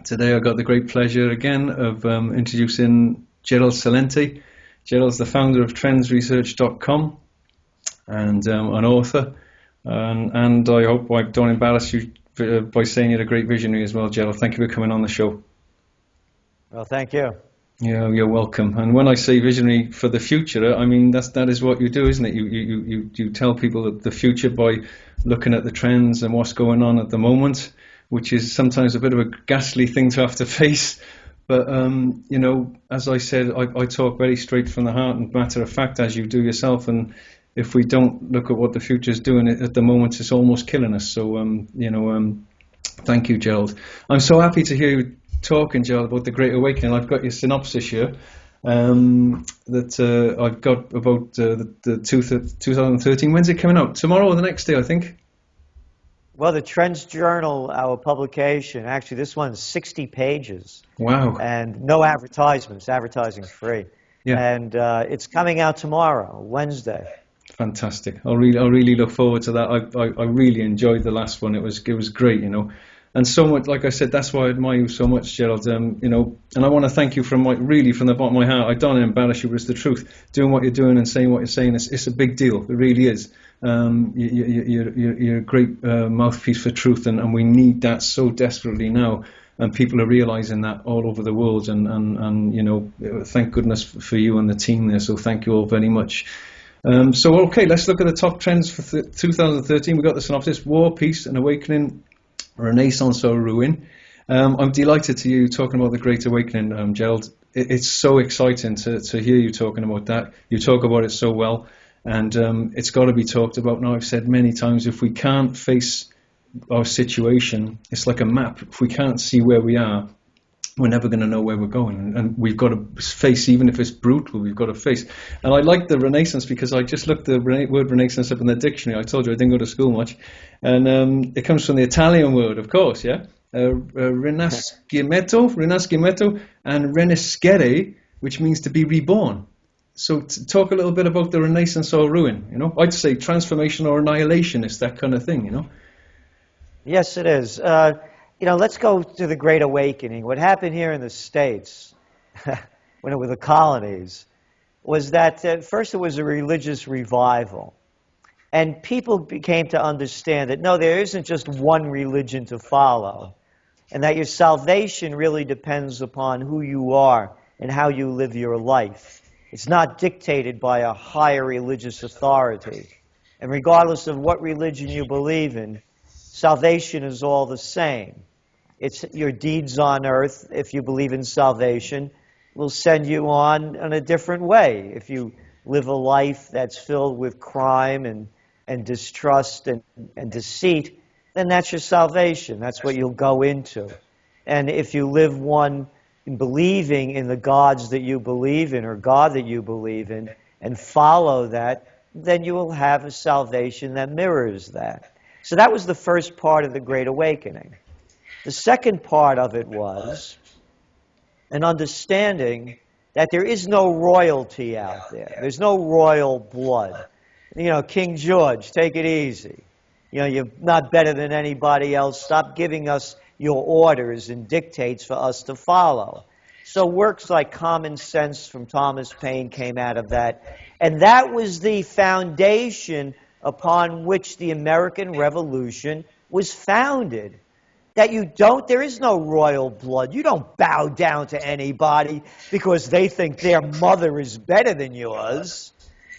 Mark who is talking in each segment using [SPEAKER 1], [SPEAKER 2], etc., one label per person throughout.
[SPEAKER 1] Today I got the great pleasure again of introducing Gerald Celente. Gerald's the founder of TrendsResearch.com and an author. And I hope I don't embarrass you by saying you're a great visionary as well, Gerald. Thank you for coming on the show.
[SPEAKER 2] Well, thank you.
[SPEAKER 1] Yeah, you're welcome. And when I say visionary for the future, I mean that is what you do, isn't it? You tell people the future by looking at the trends and what's going on at the moment, which is sometimes a bit of a ghastly thing to have to face. But you know, as I said, I talk very straight from the heart and matter of fact, as you do yourself. And if we don't look at what the future is doing at the moment, it's almost killing us. So you know, thank you, Gerald. I'm so happy to hear you talking, Gerald, about the Great Awakening. I've got your synopsis here that I've got about the 2013. When's it coming out? Tomorrow or the next day, I think?
[SPEAKER 2] Well, the TrendsJournal, our publication, actually this one's 60 pages.
[SPEAKER 1] Wow.
[SPEAKER 2] And no advertisements. Advertising's free.
[SPEAKER 1] Yeah.
[SPEAKER 2] And it's coming out tomorrow, Wednesday.
[SPEAKER 1] Fantastic. I really look forward to that. I really enjoyed the last one. It was great, you know. And so much, like I said, that's why I admire you so much, Gerald. You know, and I want to thank you from the bottom of my heart. I don't want to embarrass you, but it's the truth. Doing what you're doing and saying what you're saying, it's a big deal. It really is. You're a great mouthpiece for truth, and we need that so desperately now. And people are realizing that all over the world. And you know, thank goodness for you and the team there. So thank you all very much. So okay, let's look at the top trends for 2013. We got the synopsis: war, peace, and awakening. Renaissance or ruin. I'm delighted to hear you talking about the Great Awakening, Gerald. It's so exciting to hear you talking about that. You talk about it so well, and it's got to be talked about now. I've said many times, if we can't face our situation, it's like a map. If we can't see where we are, we're never going to know where we're going, and we've got to face, even if it's brutal, we've got to face. And I like the Renaissance because I just looked the word Renaissance up in the dictionary. I told you I didn't go to school much, and it comes from the Italian word, of course, yeah? Rinascimento, and renescere, which means to be reborn. So talk a little bit about the Renaissance or ruin, you know? I'd say transformation or annihilation is that kind of thing, you know?
[SPEAKER 2] Yes, it is. You know, let's go to the Great Awakening. What happened here in the States, when it was the colonies, was that first it was a religious revival. And people came to understand that, no, there isn't just one religion to follow, and that your salvation really depends upon who you are and how you live your life. It's not dictated by a higher religious authority. And regardless of what religion you believe in, salvation is all the same. It's your deeds on earth, if you believe in salvation, will send you on in a different way. If you live a life that's filled with crime and distrust and deceit, then that's your salvation. That's what you'll go into. And if you live one in believing in the gods that you believe in or God that you believe in and follow that, then you will have a salvation that mirrors that. So that was the first part of the Great Awakening. The second part of it was an understanding that there is no royalty out there. There's no royal blood. You know, King George, take it easy. You know, you're not better than anybody else. Stop giving us your orders and dictates for us to follow. So works like Common Sense from Thomas Paine came out of that. And that was the foundation upon which the American Revolution was founded. That there is no royal blood. You don't bow down to anybody because they think their mother is better than yours.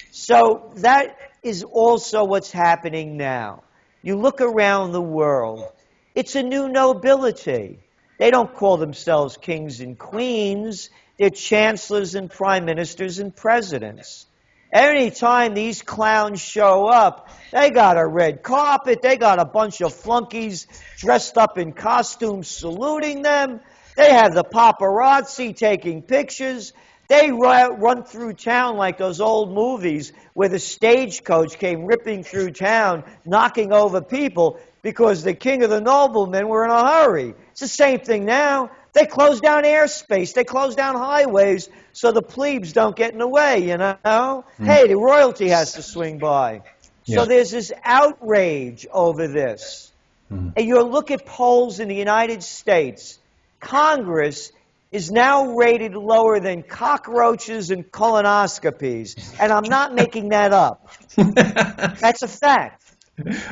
[SPEAKER 2] So that is also what's happening now. You look around the world, it's a new nobility. They don't call themselves kings and queens. They're chancellors and prime ministers and presidents. Any time these clowns show up, they got a red carpet, they got a bunch of flunkies dressed up in costumes saluting them, they have the paparazzi taking pictures, they run through town like those old movies where the stagecoach came ripping through town, knocking over people because the king of the noblemen were in a hurry. It's the same thing now. They close down airspace. They close down highways so the plebes don't get in the way, you know? Hey, the royalty has to swing by. So there's this outrage over this. And you look at polls in the United States, Congress is now rated lower than cockroaches and colonoscopies. And I'm not making that up. That's a fact.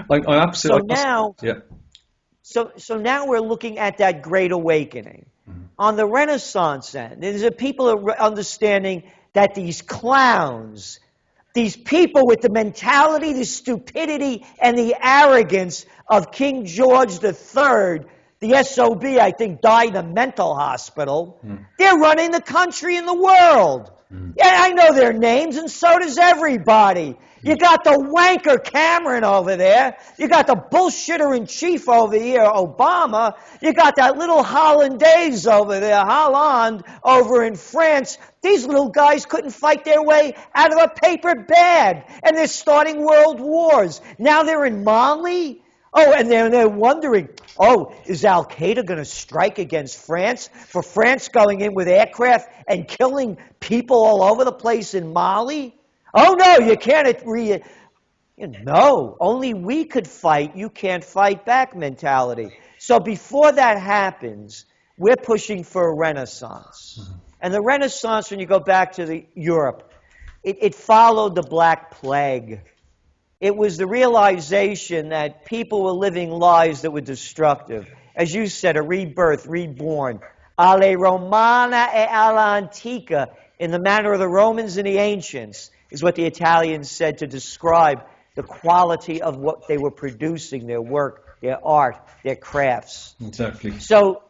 [SPEAKER 1] I absolutely.
[SPEAKER 2] So now we're looking at that Great Awakening. On the Renaissance end, there's people are understanding that these clowns, these people with the mentality, the stupidity, and the arrogance of King George III, the SOB, I think, died in a mental hospital. They're running the country and the world. Yeah, I know their names, and so does everybody. You got the wanker Cameron over there. You got the bullshitter in chief over here, Obama. You got that little Hollandaise over there, Hollande, over in France. These little guys couldn't fight their way out of a paper bag, and they're starting world wars. Now they're in Mali. Oh, and they're wondering, is Al-Qaeda going to strike against France? For France going in with aircraft and killing people all over the place in Mali? Oh, no, you can't. No, only we could fight. You can't fight back mentality. So before that happens, we're pushing for a renaissance. And the Renaissance, when you go back to Europe, it followed the Black Plague. It was the realization that people were living lives that were destructive. As you said, a rebirth, reborn. Alle Romana e alla Antica, in the manner of the Romans and the ancients, is what the Italians said to describe the quality of what they were producing, their work, their art, their crafts.
[SPEAKER 1] Exactly.
[SPEAKER 2] So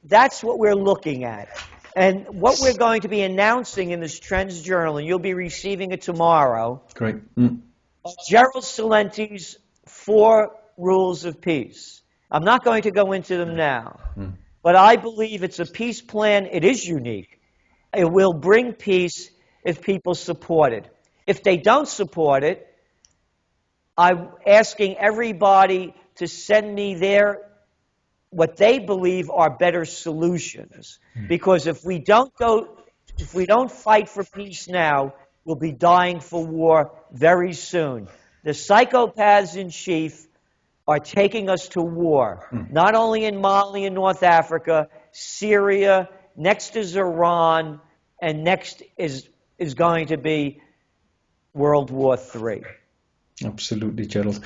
[SPEAKER 2] that's what we're looking at. And what we're going to be announcing in this Trends Journal, and you'll be receiving it tomorrow.
[SPEAKER 1] Great.
[SPEAKER 2] Gerald Celente's 4 rules of peace. I'm not going to go into them now, but I believe it's a peace plan. It is unique. It will bring peace if people support it. If they don't support it, I'm asking everybody to send me what they believe are better solutions. Because if we don't fight for peace now, we'll be dying for war very soon. The psychopaths in chief are taking us to war, not only in Mali and North Africa, Syria, next is Iran, and next is going to be World War III.
[SPEAKER 1] Absolutely, Gerald.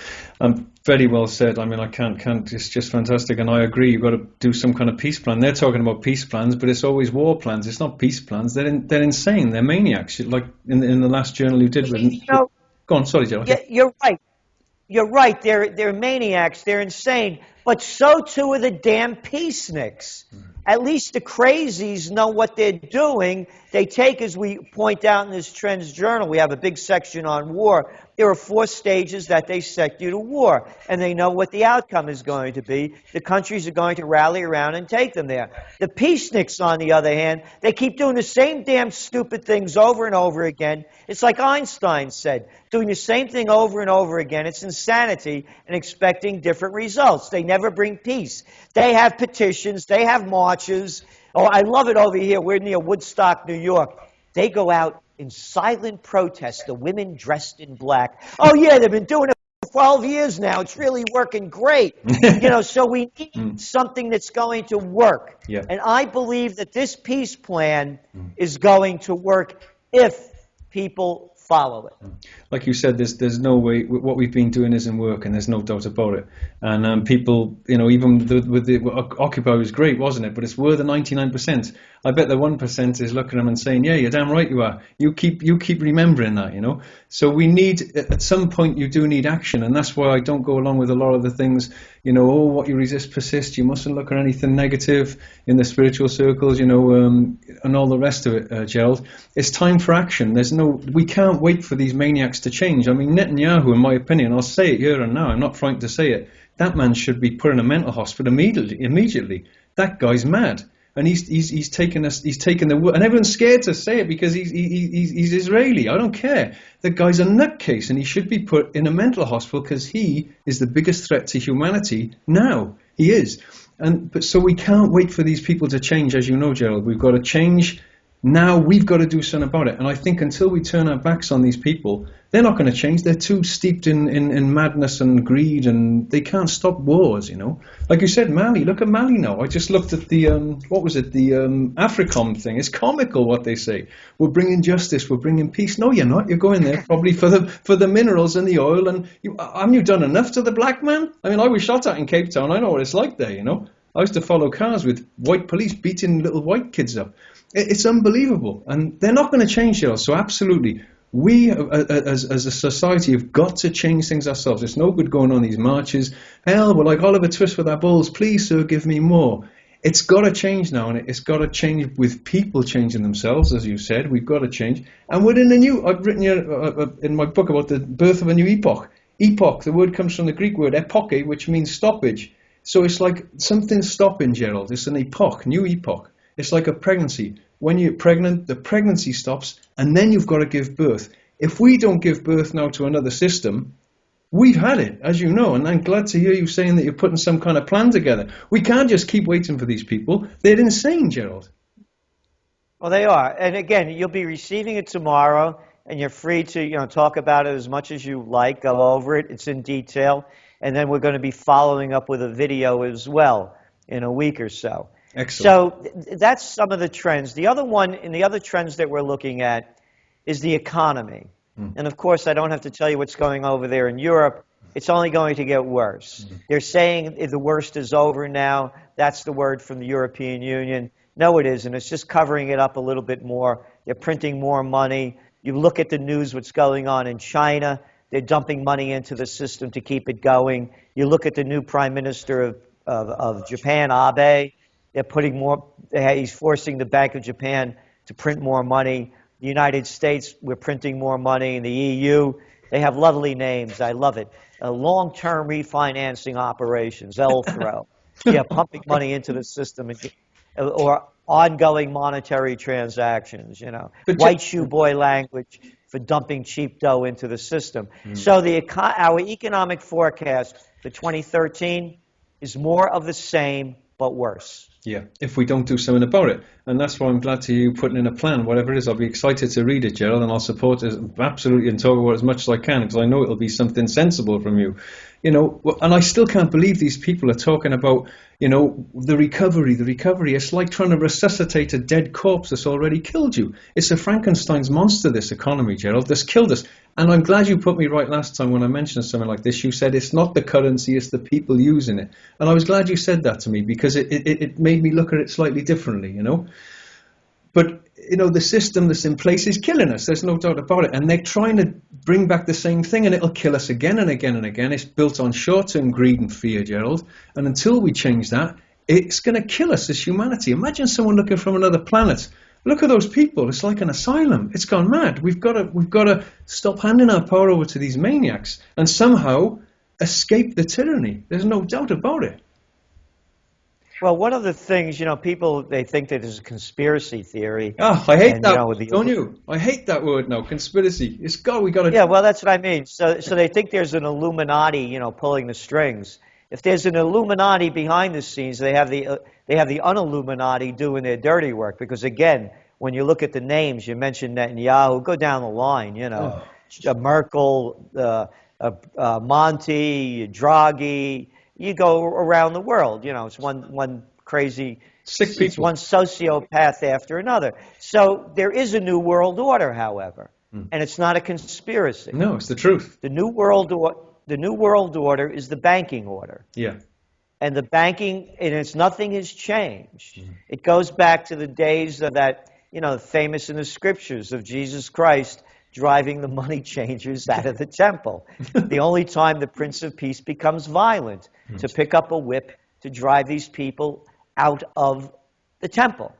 [SPEAKER 1] Very well said. I mean, I can't. It's just fantastic, and I agree. You've got to do some kind of peace plan. They're talking about peace plans, but it's always war plans. It's not peace plans. They're insane. They're maniacs. Like in the last journal you did with. Go on. Sorry, Gerald.
[SPEAKER 2] Yeah, you're right. You're right. They're maniacs. They're insane. But so too are the damn peaceniks. At least the crazies know what they're doing. They take, as we point out in this Trends Journal, we have a big section on war. There are 4 stages that they set you to war, and they know what the outcome is going to be. The countries are going to rally around and take them there. The peaceniks, on the other hand, they keep doing the same damn stupid things over and over again. It's like Einstein said, doing the same thing over and over again. It's insanity and expecting different results. They never bring peace. They have petitions. They have marches. Oh, I love it over here. We're near Woodstock, New York. They go out in silent protest, the women dressed in black. Oh, yeah, they've been doing it for 12 years now. It's really working great. So we need something that's going to work.
[SPEAKER 1] Yeah.
[SPEAKER 2] And I believe that this peace plan is going to work if people follow it.
[SPEAKER 1] Like you said, there's no way. What we've been doing isn't working. There's no doubt about it. And people, even with the Occupy was great, wasn't it? But it's worth the 99%. I bet the 1% is looking at them and saying, "Yeah, you're damn right you are. You keep remembering that, So we need, at some point, you do need action, and that's why I don't go along with a lot of the things. What you resist persists. You mustn't look at anything negative in the spiritual circles, and all the rest of it, Gerald. It's time for action. We can't wait for these maniacs to change. I mean, Netanyahu, in my opinion, I'll say it here and now. I'm not frightened to say it. That man should be put in a mental hospital immediately. That guy's mad. And he's taken the word, and everyone's scared to say it because he's Israeli. I don't care. The guy's a nutcase, and he should be put in a mental hospital because he is the biggest threat to humanity now. He is, but so we can't wait for these people to change, as you know, Gerald. We've got to change Now we've got to do something about it. And I think until we turn our backs on these people, they're not going to change. They're too steeped in madness and greed, and they can't stop wars, you know. Like you said, Mali, look at Mali now. I just looked at the, the AFRICOM thing. It's comical what they say. We're bringing justice, we're bringing peace. No, you're not. You're going there probably for the minerals and the oil. And haven't you done enough to the black man? I mean, I was shot at in Cape Town. I know what it's like there, you know. I used to follow cars with white police beating little white kids up. It's unbelievable, and they're not going to change it. So absolutely, we as a society have got to change things ourselves. It's no good going on these marches. Hell, we're like Oliver Twist with our bulls. Please, sir, give me more. It's got to change now, and it's got to change with people changing themselves, as you said. We've got to change, and we're in a new. I've written here in my book about the birth of a new epoch. Epoch, the word comes from the Greek word epoche, which means stoppage. So it's like something's stopping, Gerald. It's an epoch, new epoch. It's like a pregnancy. When you're pregnant, the pregnancy stops, and then you've got to give birth. If we don't give birth now to another system, we've had it, as you know, and I'm glad to hear you saying that you're putting some kind of plan together. We can't just keep waiting for these people. They're insane, Gerald.
[SPEAKER 2] Well, they are. And again, you'll be receiving it tomorrow, and you're free to talk about it as much as you like, go over it. It's in detail. And then we're going to be following up with a video as well in a week or so.
[SPEAKER 1] Excellent.
[SPEAKER 2] So that's some of the trends. The other one, and the other trends that we're looking at is the economy. And of course, I don't have to tell you what's going over there in Europe. It's only going to get worse. They're saying the worst is over now. That's the word from the European Union. No, it isn't. It's just covering it up a little bit more. They're printing more money. You look at the news, what's going on in China. They're dumping money into the system to keep it going. You look at the new Prime Minister of Japan, Abe. They're putting more, he's forcing the Bank of Japan to print more money. The United States, we're printing more money. In the EU, they have lovely names. I love it. Long-term refinancing operations, LTRO. Yeah, pumping money into the system, or ongoing monetary transactions, White shoe boy language for dumping cheap dough into the system. So our economic forecast for 2013 is more of the same, but worse.
[SPEAKER 1] Yeah, if we don't do something about it. And that's why I'm glad to hear you putting in a plan, whatever it is. I'll be excited to read it, Gerald, and I'll support it absolutely and talk about it as much as I can, because I know it'll be something sensible from you. And I still can't believe these people are talking about, the recovery. It's like trying to resuscitate a dead corpse that's already killed you. It's a Frankenstein's monster, this economy, Gerald, that's killed us. And I'm glad you put me right last time when I mentioned something like this. You said it's not the currency, it's the people using it. And I was glad you said that to me, because it made me look at it slightly differently, But, the system that's in place is killing us. There's no doubt about it. And they're trying to bring back the same thing, and it'll kill us again and again and again. It's built on short-term greed and fear, Gerald. And until we change that, it's going to kill us as humanity. Imagine someone looking from another planet. Look at those people. It's like an asylum. It's gone mad. We've got to stop handing our power over to these maniacs and somehow escape the tyranny. There's no doubt about it.
[SPEAKER 2] Well, one of the things, people, they think that there's a conspiracy theory.
[SPEAKER 1] Oh, I hate that, don't you? I hate that word now, conspiracy. We got to...
[SPEAKER 2] Yeah, well, that's what I mean. So they think there's an Illuminati, pulling the strings. If there's an Illuminati behind the scenes, they have the un-Illuminati doing their dirty work. Because, again, when you look at the names, you mentioned Netanyahu, go down the line, Merkel, Monti, Draghi. You go around the world, it's one crazy,
[SPEAKER 1] sick people.
[SPEAKER 2] It's one sociopath after another. So there is a new world order, however, and it's not a conspiracy.
[SPEAKER 1] No, it's the truth.
[SPEAKER 2] The new world order is the banking order.
[SPEAKER 1] Yeah.
[SPEAKER 2] And the banking, nothing has changed. It goes back to the days of that, famous in the scriptures of Jesus Christ driving the money changers out of the temple. The only time the Prince of Peace becomes violent, to pick up a whip to drive these people out of the temple.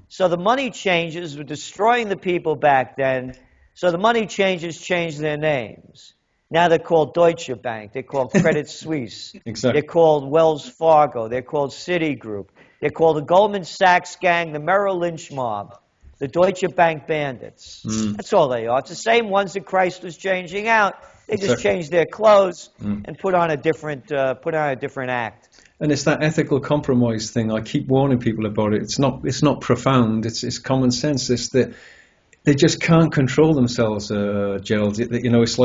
[SPEAKER 2] So the money changers were destroying the people back then, so the money changers changed their names. Now they're called Deutsche Bank, they're called Credit Suisse,
[SPEAKER 1] exactly.
[SPEAKER 2] They're called Wells Fargo, they're called Citigroup, they're called the Goldman Sachs gang, the Merrill Lynch mob. The Deutsche Bank bandits. That's all they are. It's the same ones that Christ was changing out. They just changed their clothes and put on a different act.
[SPEAKER 1] And it's that ethical compromise thing. I keep warning people about it. It's not profound. It's common sense. It's that they just can't control themselves, Gerald. It's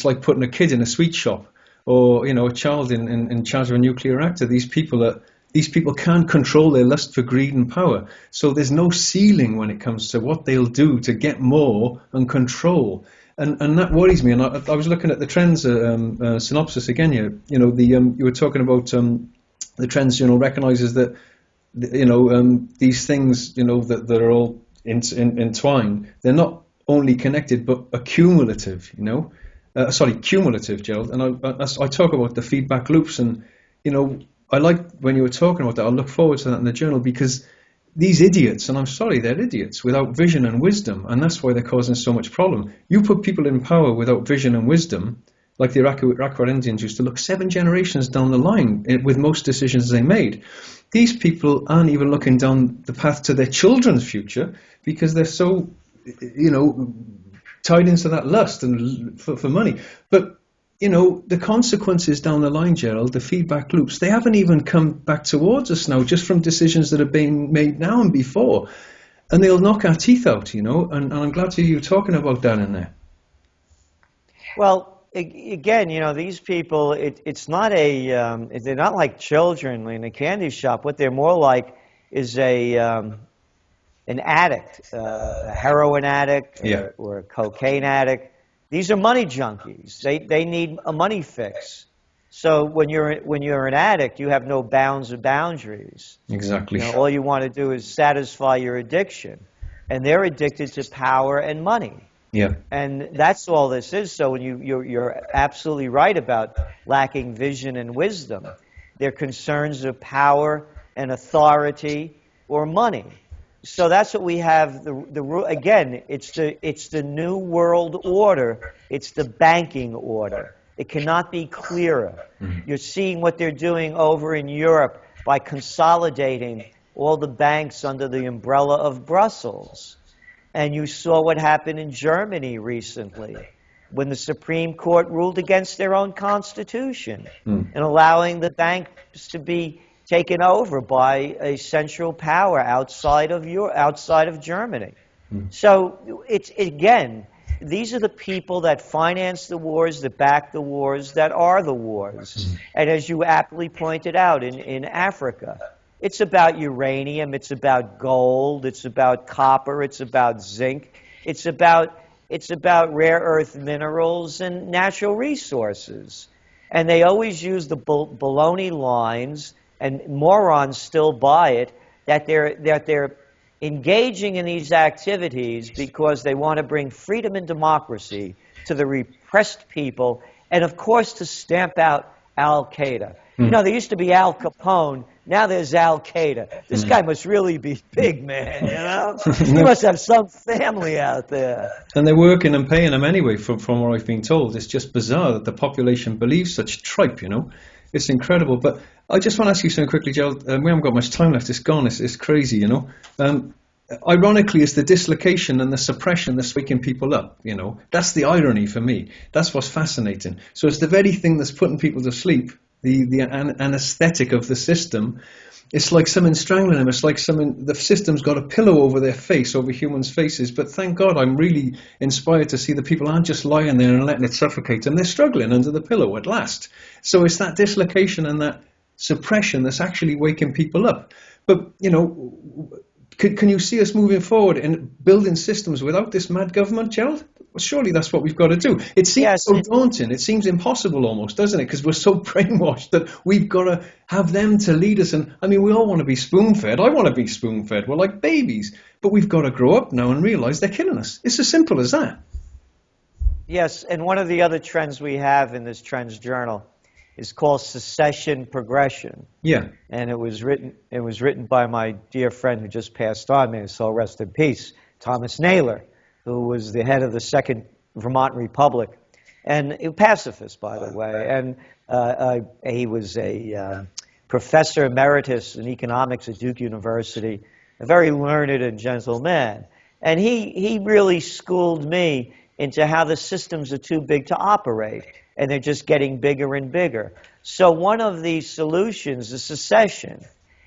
[SPEAKER 1] like putting a kid in a sweet shop, or a child in charge of a nuclear reactor. These people can't control their lust for greed and power. So there's no ceiling when it comes to what they'll do to get more and control. And that worries me. And I was looking at the trends synopsis again here. You were talking about the Trends Journal recognizes that these things that are all entwined. They're not only connected but accumulative. Cumulative, Gerald. And I talk about the feedback loops, and I like when you were talking about that. I look forward to that in the journal, because these idiots, and I'm sorry, they're idiots without vision and wisdom, and that's why they're causing so much problem. You put people in power without vision and wisdom, like the Iraqi Indians used to look 7 generations down the line with most decisions they made. These people aren't even looking down the path to their children's future, because they're so, tied into that lust and for money. But the consequences down the line, Gerald, the feedback loops, they haven't even come back towards us now, just from decisions that are being made now and before. And they'll knock our teeth out, and I'm glad to hear you talking about that in there.
[SPEAKER 2] Well, again, these people, it's not they're not like children in a candy shop. What they're more like is an addict, a heroin addict, or a cocaine addict. These are money junkies. They need a money fix. So when you're an addict, you have no bounds or boundaries.
[SPEAKER 1] Exactly.
[SPEAKER 2] All you want to do is satisfy your addiction, and they're addicted to power and money.
[SPEAKER 1] Yeah.
[SPEAKER 2] And that's all this is. So when you're absolutely right about lacking vision and wisdom. They're concerns of power and authority or money. So that's what we have. Again, it's the new world order. It's the banking order. It cannot be clearer. Mm-hmm. You're seeing what they're doing over in Europe by consolidating all the banks under the umbrella of Brussels. And you saw what happened in Germany recently when the Supreme Court ruled against their own constitution and allowing the banks to be taken over by a central power outside of Germany. So it's, again, these are the people that finance the wars, that back the wars, that are the wars. And as you aptly pointed out, in Africa, it's about uranium, it's about gold, it's about copper, it's about zinc, it's about rare earth minerals and natural resources. And they always use the baloney lines, and morons still buy it, that they're engaging in these activities because they want to bring freedom and democracy to the repressed people, and of course to stamp out Al-Qaeda. There used to be Al Capone, now there's Al-Qaeda. This guy must really be big, man, He must have some family out there.
[SPEAKER 1] And they're working and paying them anyway, from what I've been told. It's just bizarre that the population believes such tripe, It's incredible. But I just want to ask you something quickly, Gerald. We haven't got much time left. It's gone. It's crazy, Ironically, it's the dislocation and the suppression that's waking people up, That's the irony for me. That's what's fascinating. So it's the very thing that's putting people to sleep, the anesthetic of the system. It's like someone strangling them. It's like the system's got a pillow over their face, over humans' faces. But thank God, I'm really inspired to see that people aren't just lying there and letting it suffocate them. They're struggling under the pillow at last. So it's that dislocation and that suppression that's actually waking people up. But, can you see us moving forward and building systems without this mad government, Gerald? Well, surely that's what we've got to do. It seems so daunting. It seems impossible almost, doesn't it? Because we're so brainwashed that we've got to have them to lead us. And I mean, we all want to be spoon-fed. I want to be spoon-fed. We're like babies. But we've got to grow up now and realize they're killing us. It's as simple as that.
[SPEAKER 2] Yes, and one of the other trends we have in this Trends Journal is called Secession Progression.
[SPEAKER 1] Yeah.
[SPEAKER 2] And it was written by my dear friend who just passed on, may his soul rest in peace, Thomas Naylor, who was the head of the Second Vermont Republic, and a pacifist, by the way. And he was a professor emeritus in economics at Duke University, a very learned and gentle man. And he really schooled me into how the systems are too big to operate. and they're just getting bigger and bigger. So one of the solutions, the secession,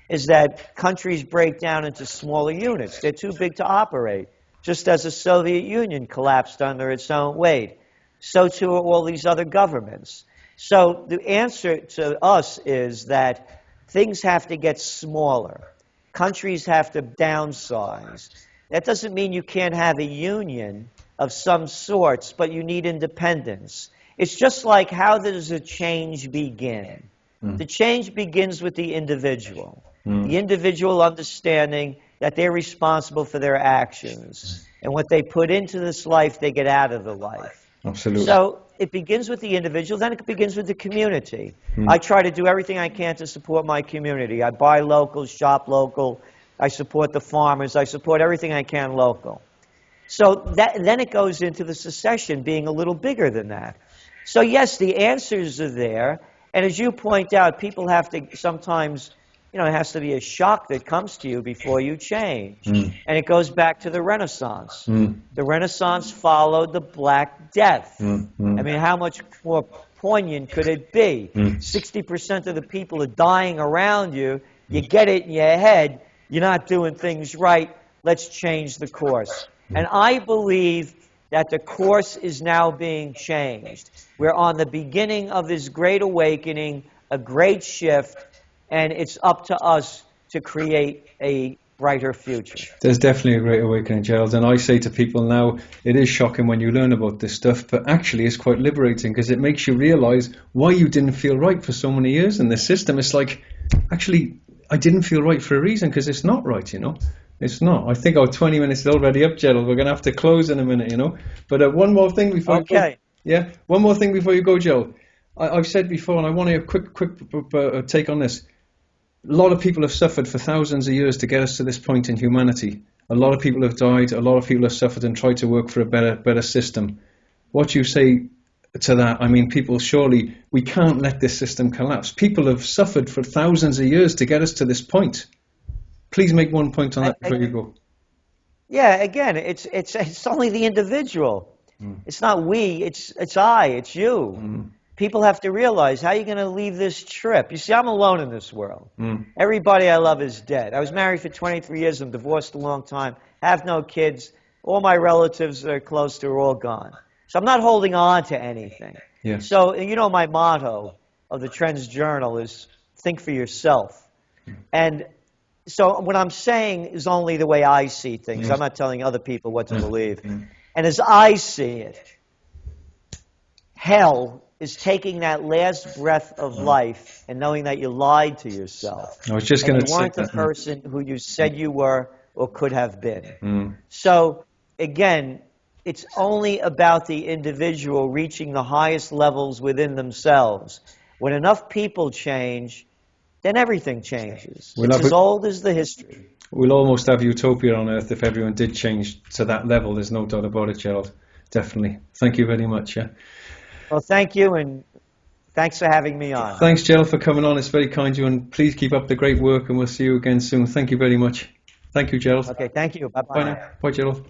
[SPEAKER 2] is that countries break down into smaller units. They're too big to operate. Just as the Soviet Union collapsed under its own weight, so too are all these other governments. So the answer to us is that things have to get smaller. Countries have to downsize. That doesn't mean you can't have a union of some sorts, but you need independence. It's just like, how does a change begin? The change begins with the individual. The individual understanding that they're responsible for their actions. And what they put into this life, they get out of the life.
[SPEAKER 1] Absolutely.
[SPEAKER 2] So it begins with the individual, then it begins with the community. I try to do everything I can to support my community. I buy local, shop local. I support the farmers. I support everything I can local. So then it goes into the secession being a little bigger than that. So yes, the answers are there. And as you point out, people have to sometimes, it has to be a shock that comes to you before you change. And it goes back to the Renaissance. The Renaissance followed the Black Death. I mean, how much more poignant could it be? 60% of the people are dying around you. You get it in your head. You're not doing things right. Let's change the course. And I believe that the course is now being changed. We're on the beginning of this great awakening, a great shift, and it's up to us to create a brighter future.
[SPEAKER 1] There's definitely a great awakening, Gerald, and I say to people now, it is shocking when you learn about this stuff, but actually it's quite liberating because it makes you realize why you didn't feel right for so many years in the system. It's like, actually, I didn't feel right for a reason, because it's not right, It's not. I think our 20 minutes is already up, Gerald. We're going to have to close in a minute, But one more thing before you go. Yeah, one more thing before you go, Gerald. I've said before, and I want a quick take on this. A lot of people have suffered for thousands of years to get us to this point in humanity. A lot of people have died. A lot of people have suffered and tried to work for a better system. What do you say to that? I mean, people, surely we can't let this system collapse. People have suffered for thousands of years to get us to this point. Please make one point on that before you go.
[SPEAKER 2] Yeah, again, it's only the individual. It's not we, it's I, it's you. People have to realize, how are you going to leave this trip? You see, I'm alone in this world. Everybody I love is dead. I was married for 23 years. I'm divorced a long time. Have no kids. All my relatives that are close to are all gone. So I'm not holding on to anything.
[SPEAKER 1] Yes.
[SPEAKER 2] So, my motto of the TrendsJournal is think for yourself. And so what I'm saying is only the way I see things. I'm not telling other people what to believe. And as I see it, hell is taking that last breath of life and knowing that you lied to yourself.
[SPEAKER 1] I was just going to say
[SPEAKER 2] you weren't the person who you said you were or could have been. So, again, it's only about the individual reaching the highest levels within themselves. When enough people change, then everything changes. It's as old as the history.
[SPEAKER 1] We'll almost have utopia on Earth if everyone did change to that level. There's no doubt about it, Gerald. Definitely. Thank you very much. Yeah.
[SPEAKER 2] Well, thank you, and thanks for having me on.
[SPEAKER 1] Thanks, Gerald, for coming on. It's very kind of you, and please keep up the great work, and we'll see you again soon. Thank you very much. Thank you, Gerald.
[SPEAKER 2] Okay, thank you. Bye-bye.
[SPEAKER 1] Bye now. Bye, Gerald.